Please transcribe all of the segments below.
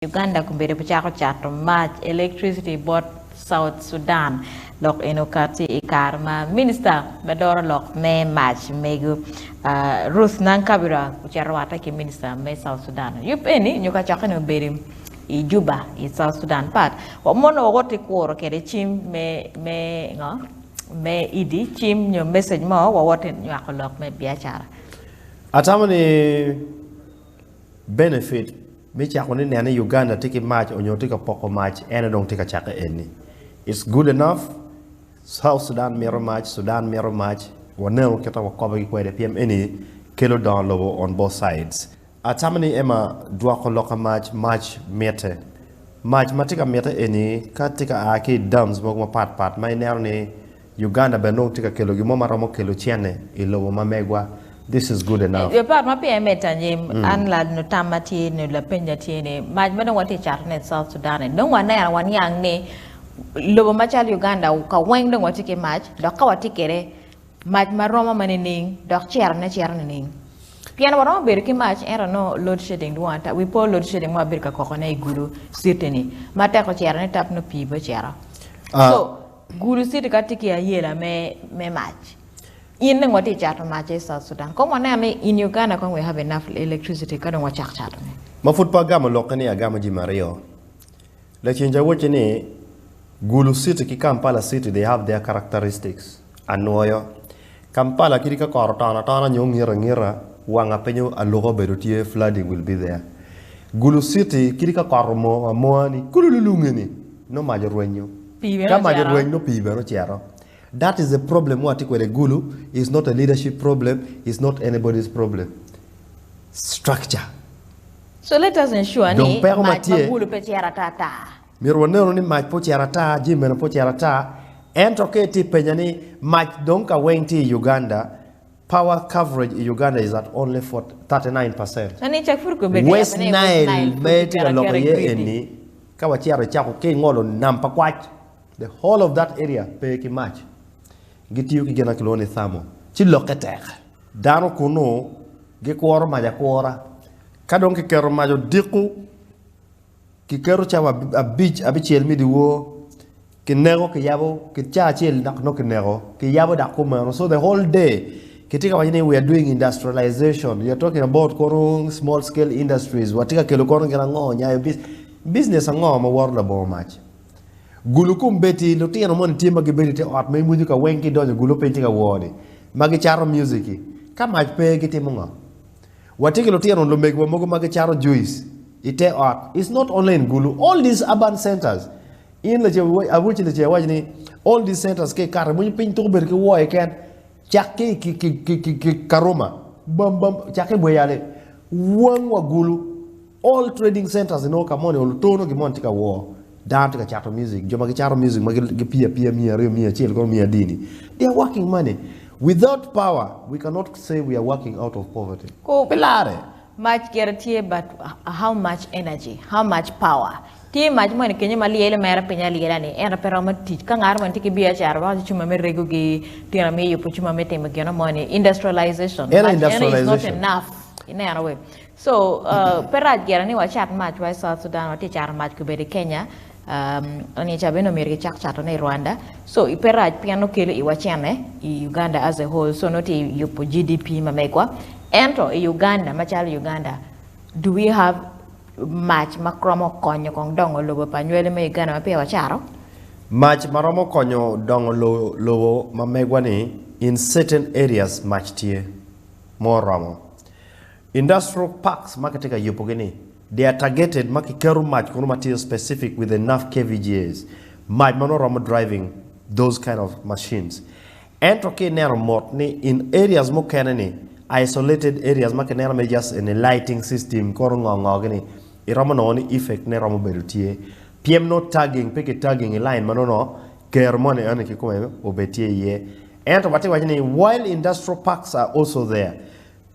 Uganda kumbere pachako chato match electricity board South Sudan lok enokati ikarma minister badoro lok me match megu Ruth Nankabira kucharwata ki minister me South Sudan yup eni nyoka chaka no berim I Juba I South Sudan part wa mono wote kuoro kere chim me idi chim nyo message mo wa wote nyako lok me biachara atamani benefit me chakoni nene Uganda tiki match onyo tika poko match ene dong tika chaka eni. It's good enough. South Sudan mirror match, Sudan mirror match. Wanelo kita wakoba kikwede PM eni kelo down lobo on both sides. Atamani ema duako loka match mete. Match matika mete eni katika aki dams bogma pat mai ni Uganda benong tika kelo gimo ramo kelo chiene ilobo mamegwa. This is good enough. Your part, my PM, and lad no tamati, no la penjatini, my madam what teach at South Sudan. No one there, one young ne, Lobo Machal Uganda, wang don't want to match, Doka ticket, match my Roma maning, Doc chair and a chairning. Piano or Birki match, and no load shedding one. We pull load shedding more Birka Kokone Guru, certainly. Matako chair and tap no people chair. So, Guru city got tiki a year may match. In the what is at matches South Sudan. Come on, in Uganda, can we have enough electricity? Can we chat chat? Mafutpa gama lokani agama jimario. Lechinja wochini Gulu City ki Kampala City, they have their characteristics. Anoyo Kampala kirika tana ngira wanga penyo alogo berutie flooding will be there. Gulu City kirika karomo amoani kululungeni no majerwenyo. Kama majerwenyo pibe no chiaro. That is the problem. What with the Gulu is not a leadership problem. It's not anybody's problem. Structure. So let us ensure ni Gulu pechiarata. Mirwanero ni match pochiarata, Jimena pochiarata. Ento keti penyani match donka wenti Uganda. Power coverage in Uganda is at only for 39%. West Nile meti la lokaye eni kawachiara chako ke ngolo nampa kwach. The whole of that area peki match. Gitiyu ki gena kiloni thamo ci loketek dano kuno ge kworo maja kwora kadon ki kero majo diku ki kero chawa abichel midi wo ki nego ki yabo ki cha chel dak no ki nego ki yabo dak kuma. So the whole day kitika wajine we are doing industrialization. You are talking about korong small scale industries watika kelo korong gena ngo nyayo business ngo ma warla bo match Gulukum beti lutiano mon timba gibeti te ot may music wenki dojo gulu painting award magi charo music kama pe giti munga watiki lutiano lo megwa mogo magi charo juice ite ot. It's not only in Gulu, all these urban centers in leje abuchi leje wajini all these centers ke kar mun pin to ber ke wo e ken chaki ki karoma bam chaki boyale wangwa Gulu all trading centers in Okamoni olutono gimontika wo down to the Cato music, Joma Cato music, Pia Mia, Mia, Chil, Mia Dini. They are working money. Without power, we cannot say we are working out of poverty. Ko pelare. Much guarantee, but how much energy, how much power? Tia much money Kenya Mali ele mera penya lielani, and a paramount kang arman tiki be a charva, chumame regugi, tirame, you put chumame temagana money, industrialization. Industrialization is not enough in any way. So, Perad Gerani was chat much why South Sudan or teacher much kubedi Kenya. Oni chabeno meri chato na Rwanda. So iperaj piano kelo iwachane Uganda as a whole. So not yupo GDP mamekwa. Ento Uganda machal Uganda. Do we have match makromo konyo kong dongo lobo panywele me Uganda mapia wacharo? Match maromo konyo dongo lobo mamegwa ni in certain areas match tie more ramo. Industrial parks marketing yupo gini. They are targeted makikeru match kono material specific with enough kVGAs. Match manorama driving those kind of machines. And okay nero motni in areas mo kenani isolated areas makenera me just in a lighting system korongo gani irama no ni effect nero mo berutie. PM no tagging pick tagging in line manono kermone ane kikome obetie ye. And while industrial parks are also there,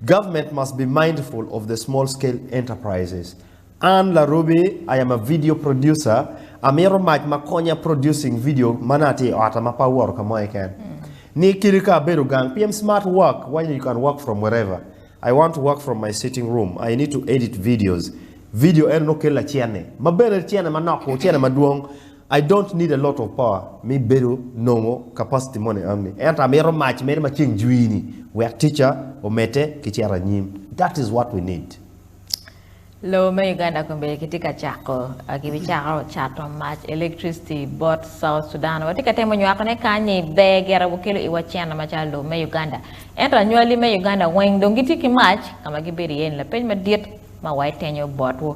government must be mindful of the small-scale enterprises. And La Ruby, I am a video producer. Amiro Makonya producing video manati atamapa work kama can. Ni kirika berugang PM smart work. Why you can work from wherever. I want to work from my sitting room. I need to edit videos. video en no kela chiane mabere chiane manoko chiane maduong I don't need a lot of power me beru nomo capacity money amni enta mero match mere maching juini we teacher omete kichara nyim that is what we need Lo me Uganda kumbe kitika chako akibichako chato match electricity bot South Sudan watika temo nywako ne kanye begera bukelo iwachiana machalo me Uganda enta nywali me Uganda weng dongiti ki match kama gibiri yen la pej ma diet ma white tenyo bot wo